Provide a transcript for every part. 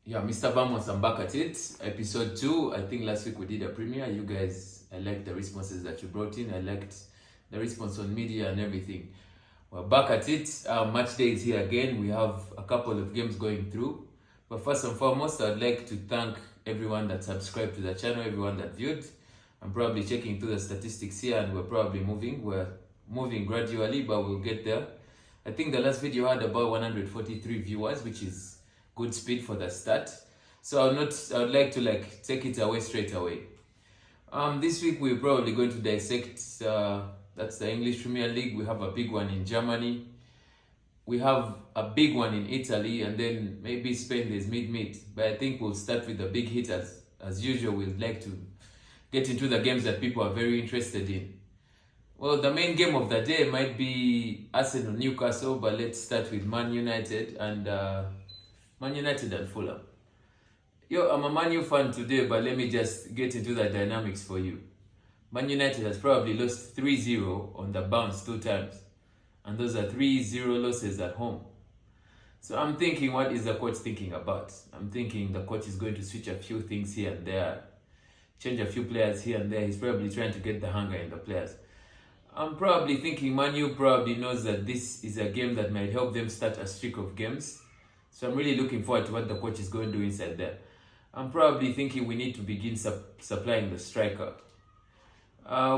Yeah, Mr. Vamos, I'm back at it. Episode 2. I think last week we did a premiere. You guys, I liked the responses that you brought in. I liked the response on media and everything. We're back at it. Match day is here again. We have a couple of games going through. But first and foremost, I'd like to thank everyone that subscribed to the channel, everyone that viewed. I'm probably checking through the statistics here and we're probably moving. We're moving gradually, but we'll get there. I think the last video had about 143 viewers, which is good speed for the start. So I'd like to take it away straight away. This week we're probably going to dissect that's the English Premier League. We have a big one in Germany. We have a big one in Italy, and then maybe Spain is mid. But I think we'll start with the big hitters. As usual, we'd like to get into the games that people are very interested in. Well, the main game of the day might be Arsenal Newcastle, but let's start with Man United and Fulham. Yo, I'm a Man U fan today, but let me just get into the dynamics for you. Man United has probably lost 3-0 on the bounce 2 times. And those are 3-0 losses at home. So I'm thinking, what is the coach thinking about? I'm thinking the coach is going to switch a few things here and there. Change a few players here and there. He's probably trying to get the hunger in the players. I'm probably thinking Man U probably knows that this is a game that might help them start a streak of games. So I'm really looking forward to what the coach is going to do inside there. I'm probably thinking we need to begin supplying the striker.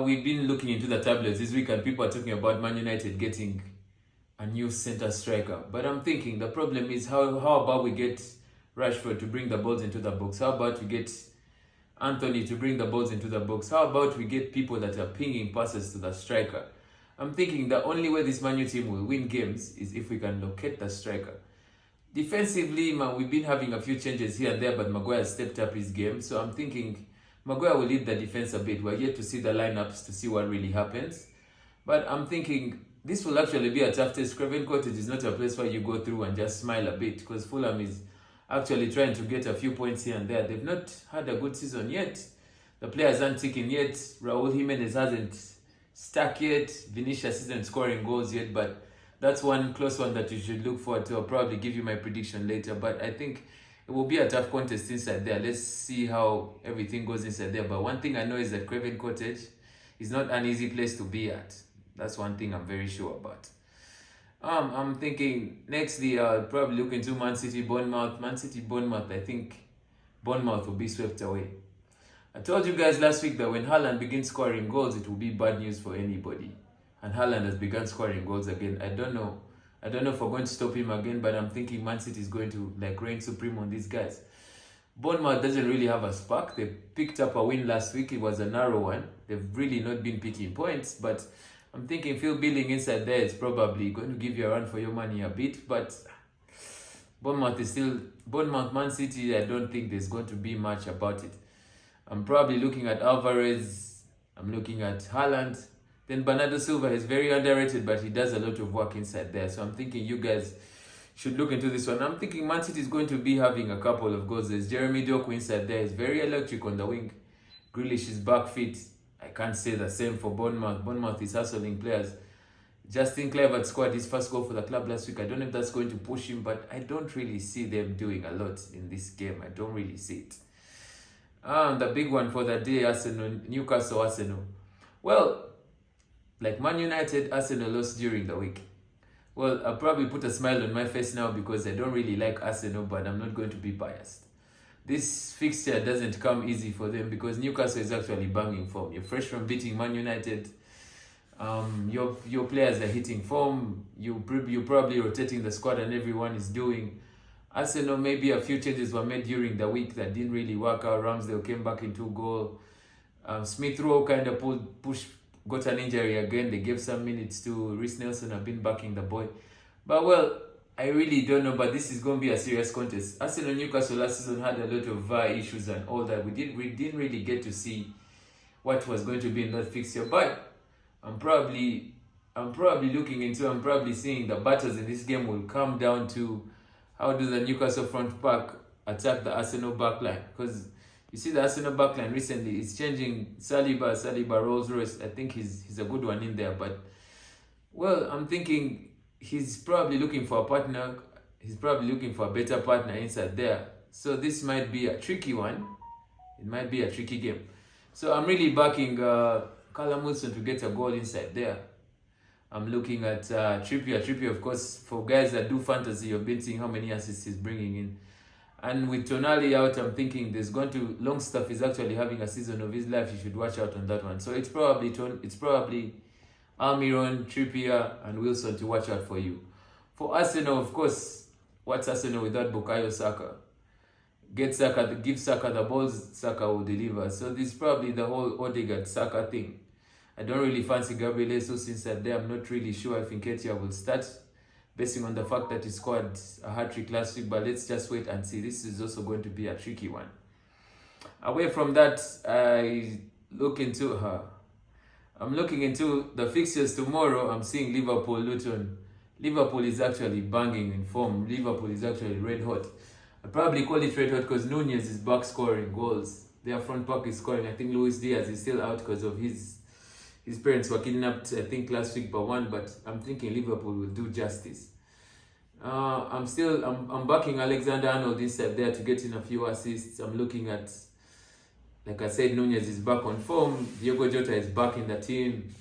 We've been looking into the tablets this week and people are talking about Man United getting a new center striker. But I'm thinking the problem is how about we get Rashford to bring the balls into the box? How about we get Anthony to bring the balls into the box? How about we get people that are pinging passes to the striker? I'm thinking the only way this Man U team will win games is if we can locate the striker. Defensively, man, we've been having a few changes here and there, but Maguire stepped up his game. So I'm thinking Maguire will lead the defense a bit. We're yet to see the lineups to see what really happens. But I'm thinking this will actually be a tough test. Craven Cottage is not a place where you go through and just smile a bit, because Fulham is actually trying to get a few points here and there. They've not had a good season yet. The players aren't ticking yet. Raul Jimenez hasn't stuck yet. Vinicius isn't scoring goals yet, but that's one close one that you should look forward to. I'll probably give you my prediction later, but I think it will be a tough contest inside there. Let's see how everything goes inside there. But one thing I know is that Craven Cottage is not an easy place to be at. That's one thing I'm very sure about. I'm thinking nextly I'll probably look into Man City, Bournemouth. Man City, Bournemouth, I think Bournemouth will be swept away. I told you guys last week that when Haaland begins scoring goals, it will be bad news for anybody. And Haaland has begun scoring goals again. I don't know if we're going to stop him again, but I'm thinking Man City is going to reign supreme on these guys. Bournemouth doesn't really have a spark. They picked up a win last week. It was a narrow one. They've really not been picking points, but I'm thinking Phil Billing inside there is probably going to give you a run for your money a bit. But Bournemouth, Man City, I don't think there's going to be much about it. I'm probably looking at Alvarez. I'm looking at Haaland. Then Bernardo Silva is very underrated, but he does a lot of work inside there. So I'm thinking you guys should look into this one. I'm thinking Man City is going to be having a couple of goals. There's Jeremy Doku inside there. He's very electric on the wing. Grealish is back fit. I can't say the same for Bournemouth. Bournemouth is hustling players. Justin Kluivert scored his first goal for the club last week. I don't know if that's going to push him, but I don't really see them doing a lot in this game. I don't really see it. The big one for the day, Newcastle Arsenal. Well, like Man United, Arsenal lost during the week. Well, I'll probably put a smile on my face now because I don't really like Arsenal, but I'm not going to be biased. This fixture doesn't come easy for them because Newcastle is actually banging form. You're fresh from beating Man United. Your players are hitting form. You're probably rotating the squad and everyone is doing. Arsenal, maybe a few changes were made during the week that didn't really work out. Ramsdale came back into goal. Smith Rowe kind of got an injury again. They gave some minutes to Reece Nelson. I've been backing the boy. But well, I really don't know, but this is going to be a serious contest. Arsenal Newcastle last season had a lot of VAR issues and all that. We didn't really get to see what was going to be in that fixture. But I'm probably seeing the battles in this game will come down to how do the Newcastle front back attack the Arsenal backline. Because you see the Arsenal backline recently is changing. Saliba, Rolls-Royce. I think he's a good one in there. But well, I'm thinking he's probably looking for a partner. He's probably looking for a better partner inside there. So this might be a tricky one. It might be a tricky game. So I'm really backing Callum Wilson to get a goal inside there. I'm looking at Trippier. Trippier, of course, for guys that do fantasy, you've been seeing how many assists he's bringing in. And with Tonali out, I'm thinking Longstaff is actually having a season of his life. You should watch out on that one. So it's probably Almiron, Trippier, and Wilson to watch out for you. For Arsenal, of course, what's Arsenal without Bukayo Saka? Give Saka the balls, Saka will deliver. So this is probably the whole Odegaard Saka thing. I don't really fancy Gabriel Jesus inside there. I'm not really sure if Nketiah will start, basing on the fact that he scored a hat-trick last week, but let's just wait and see. This is also going to be a tricky one. Away from that, I'm looking into the fixtures tomorrow. I'm seeing Liverpool-Luton. Liverpool is actually banging in form. Liverpool is actually red hot. I probably call it red hot because Nunez is back scoring goals. Their front pack is scoring. I think Luis Diaz is still out because of his parents were kidnapped, I think, last week by one, but I'm thinking Liverpool will do justice. I'm backing Alexander-Arnold inside there to get in a few assists. I'm looking at, like I said, Nunez is back on form. Diogo Jota is back in the team.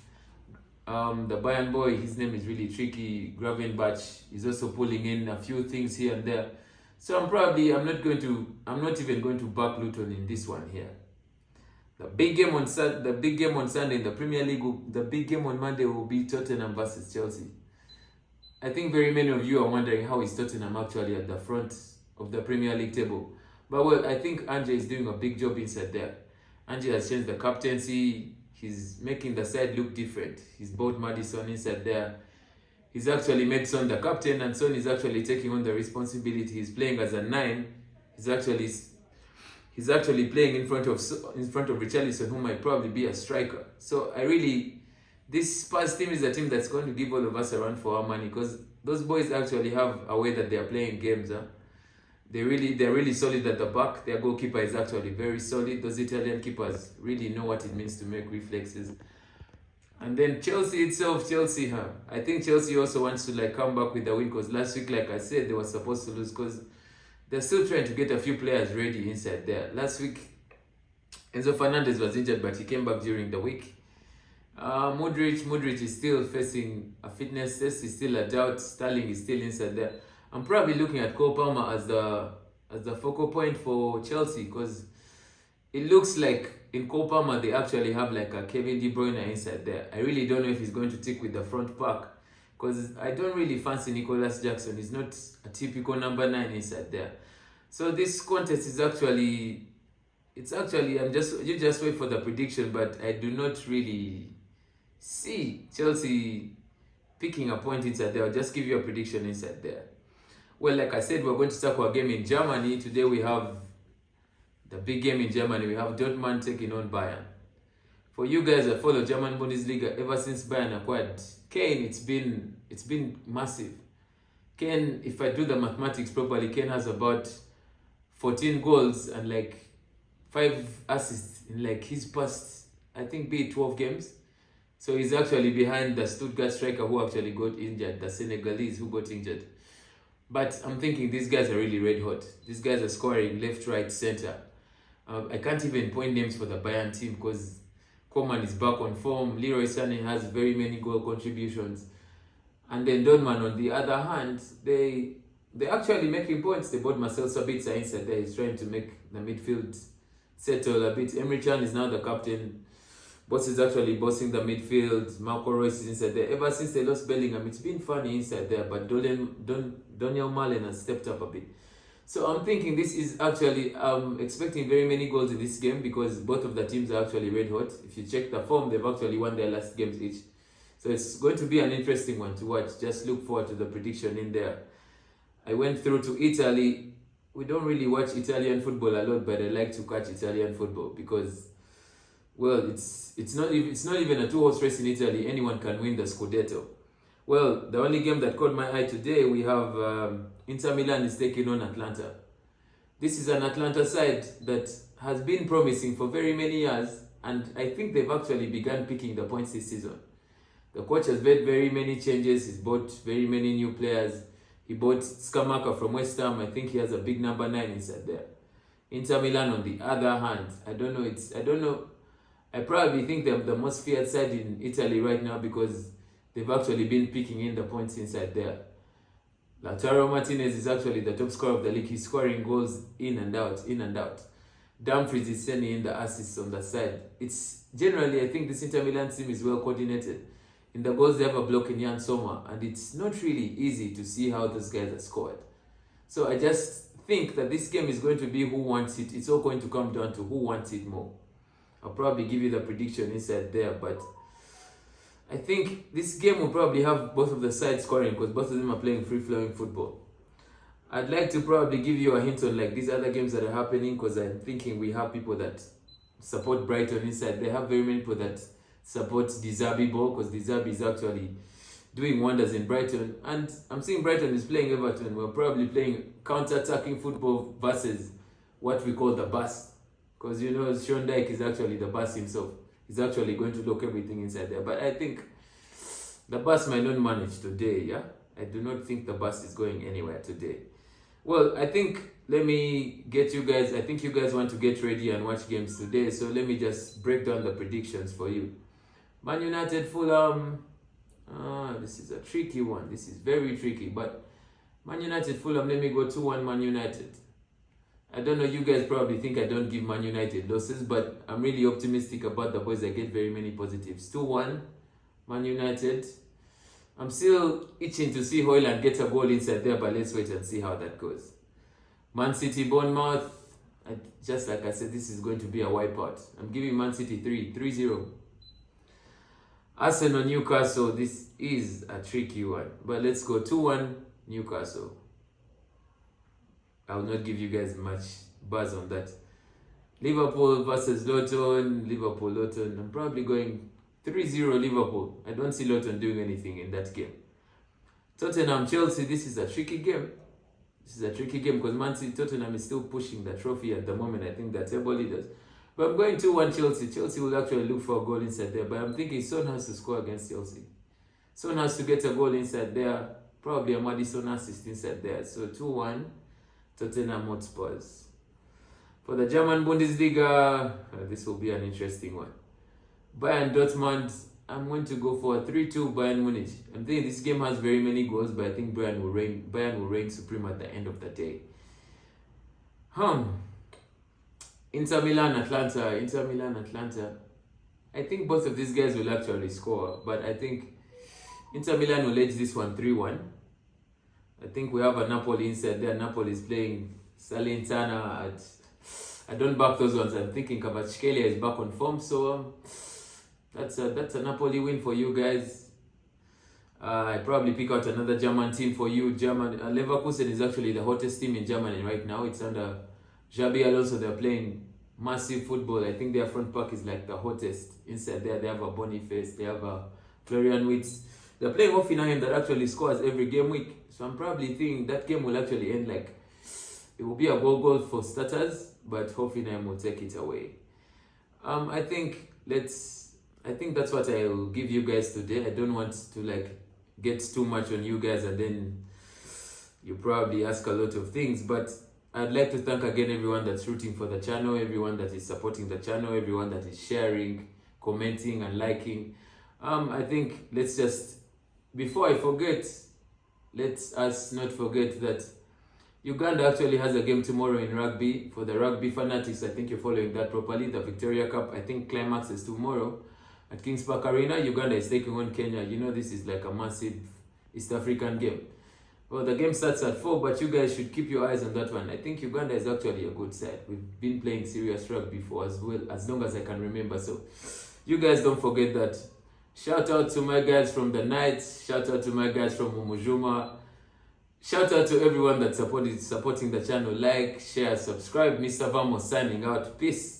The Bayern boy, his name is really tricky. Gravenberch is also pulling in a few things here and there. So I'm not even going to back Luton in this one here. The big game on Sunday in the Premier League, the big game on Monday will be Tottenham versus Chelsea. I think very many of you are wondering how is Tottenham actually at the front of the Premier League table. But well, I think Ange is doing a big job inside there. Ange has changed the captaincy. He's making the side look different. He's bought Maddison inside there. He's actually made Son the captain, and Son is actually taking on the responsibility. He's playing as a 9. He's actually playing in front of Richarlison, who might probably be a striker. So this Spurs team is a team that's going to give all of us a run for our money, because those boys actually have a way that they are playing games. They're really solid at the back. Their goalkeeper is actually very solid. Those Italian keepers really know what it means to make reflexes. And then Chelsea, I think Chelsea also wants to come back with a win, because last week, like I said, they were supposed to lose because they're still trying to get a few players ready inside there. Last week, Enzo Fernandez was injured, but he came back during the week. Modric is still facing a fitness test. He's still a doubt. Sterling is still inside there. I'm probably looking at Cole Palmer as the focal point for Chelsea, because it looks like in Cole Palmer they actually have a Kevin De Bruyne inside there. I really don't know if he's going to tick with the front pack, because I don't really fancy Nicholas Jackson. He's not a typical number 9 inside there. So this contest is you just wait for the prediction, but I do not really see Chelsea picking a point inside there. I'll just give you a prediction inside there. Well, like I said, we're going to tackle a game in Germany. Today we have the big game in Germany. We have Dortmund taking on Bayern. For you guys that follow German Bundesliga, ever since Bayern acquired Kane, it's been massive. Kane, if I do the mathematics properly, Kane has about 14 goals and 5 assists in his past, I think, be it 12 games. So he's actually behind the Stuttgart striker who actually got injured, the Senegalese who got injured. But I'm thinking these guys are really red hot. These guys are scoring left, right, center. I can't even point names for the Bayern team because Coman is back on form. Leroy Sané has very many goal contributions. And then Dortmund, on the other hand, they're actually making points. They bought Marcel Sabitzer inside there. He's trying to make the midfield settle a bit. Emre Can is now the captain. Boss is actually bossing the midfield. Marco Reus is inside there. Ever since they lost Bellingham, it's been funny inside there. But Daniel Malen has stepped up a bit. So I'm thinking this is actually, expecting very many goals in this game, because both of the teams are actually red hot. If you check the form, they've actually won their last games each. So it's going to be an interesting one to watch. Just look forward to the prediction in there. I went through to Italy. We don't really watch Italian football a lot, but I like to catch Italian football because, well, it's not even a 2-horse race in Italy. Anyone can win the Scudetto. Well, the only game that caught my eye today, we have Inter Milan is taking on Atlanta. This is an Atlanta side that has been promising for very many years, and I think they've actually begun picking the points this season. The coach has made very many changes. He's bought very many new players. He bought Skamaka from West Ham. I think he has a big number 9 inside there. Inter Milan, on the other hand, I don't know. I probably think they're the most feared side in Italy right now because they've actually been picking in the points inside there. Lautaro Martinez is actually the top scorer of the league. He's scoring goals in and out. Dumfries is sending in the assists on the side. It's generally, I think this Inter Milan team is well coordinated. In the goals, they have a block in Jan Sommer, and it's not really easy to see how those guys are scored. So I just think that this game is going to be who wants it. It's all going to come down to who wants it more. I'll probably give you the prediction inside there, but I think this game will probably have both of the sides scoring because both of them are playing free-flowing football. I'd like to probably give you a hint on like these other games that are happening because I'm thinking we have people that support Brighton inside. They have very many people that support De Zerbi ball because De Zerbi is actually doing wonders in Brighton. And I'm seeing Brighton is playing Everton. We're probably playing counter-attacking football versus what we call the bus. Because you know Sean Dyche is actually the bus himself. He's actually going to lock everything inside there. But I think the bus might not manage today, yeah? I do not think the bus is going anywhere today. Well, I think, let me get you guys, I think you guys want to get ready and watch games today. So let me just break down the predictions for you. Man United, Fulham. This is a tricky one. This is very tricky. But Man United, Fulham, let me go 2-1 Man United. I don't know, you guys probably think I don't give Man United losses, but I'm really optimistic about the boys. I get very many positives. 2-1, Man United. I'm still itching to see Højlund get a goal inside there, but let's wait and see how that goes. Man City, Bournemouth. Just like I said, this is going to be a wipeout. I'm giving Man City 3-0. Arsenal, Newcastle. This is a tricky one, but let's go 2-1 Newcastle. I will not give you guys much buzz on that. Liverpool versus Luton. Luton. I'm probably going 3-0 Liverpool. I don't see Luton doing anything in that game. Tottenham, Chelsea. This is a tricky game. This is a tricky game because Man City, Tottenham is still pushing the trophy at the moment. I think they're table leaders. But I'm going 2-1 Chelsea. Chelsea will actually look for a goal inside there. But I'm thinking Son has to score against Chelsea. Son has to get a goal inside there. Probably a Madison assist inside there. So 2-1. Tottenham Hotspurs. For the German Bundesliga, this will be an interesting one. Bayern Dortmund, I'm going to go for a 3-2 Bayern Munich. I'm thinking this game has very many goals, but I think Bayern will reign supreme at the end of the day. Inter Milan, Atlanta. I think both of these guys will actually score, but I think Inter Milan will edge this one 3-1. I think we have a Napoli inside there. Napoli is playing Salernitana. I don't back those ones. I'm thinking Kvaratskhelia is back on form, so that's a Napoli win for you guys. I probably pick out another German team for you. Leverkusen is actually the hottest team in Germany right now. It's under Xabi Alonso. They're playing massive football. I think their front pack is like the hottest inside there. They have a Boniface. They have a Florian Wirtz. They're playing Hoffenheim that actually scores every game week. So I'm probably thinking that game will actually end like, it will be a goal for starters, but Hoffenheim will take it away. I think that's what I will give you guys today. I don't want to like get too much on you guys and then you probably ask a lot of things, but I'd like to thank again everyone that's rooting for the channel, everyone that is supporting the channel, everyone that is sharing, commenting and liking. I think let's just, before I forget, let us not forget that Uganda actually has a game tomorrow in rugby. For the rugby fanatics, I think you're following that properly. The Victoria Cup, I think climax is tomorrow at Kings Park Arena. Uganda is taking on Kenya. You know this is like a massive East African game. Well, the game starts at 4, but you guys should keep your eyes on that one. I think Uganda is actually a good side. We've been playing serious rugby for as long as I can remember. So you guys don't forget that. Shout out to my guys from the Knights. Shout out to my guys from Umujuma. Shout out to everyone that's supporting the channel. Like, share, subscribe. Mr. Vamos signing out. Peace.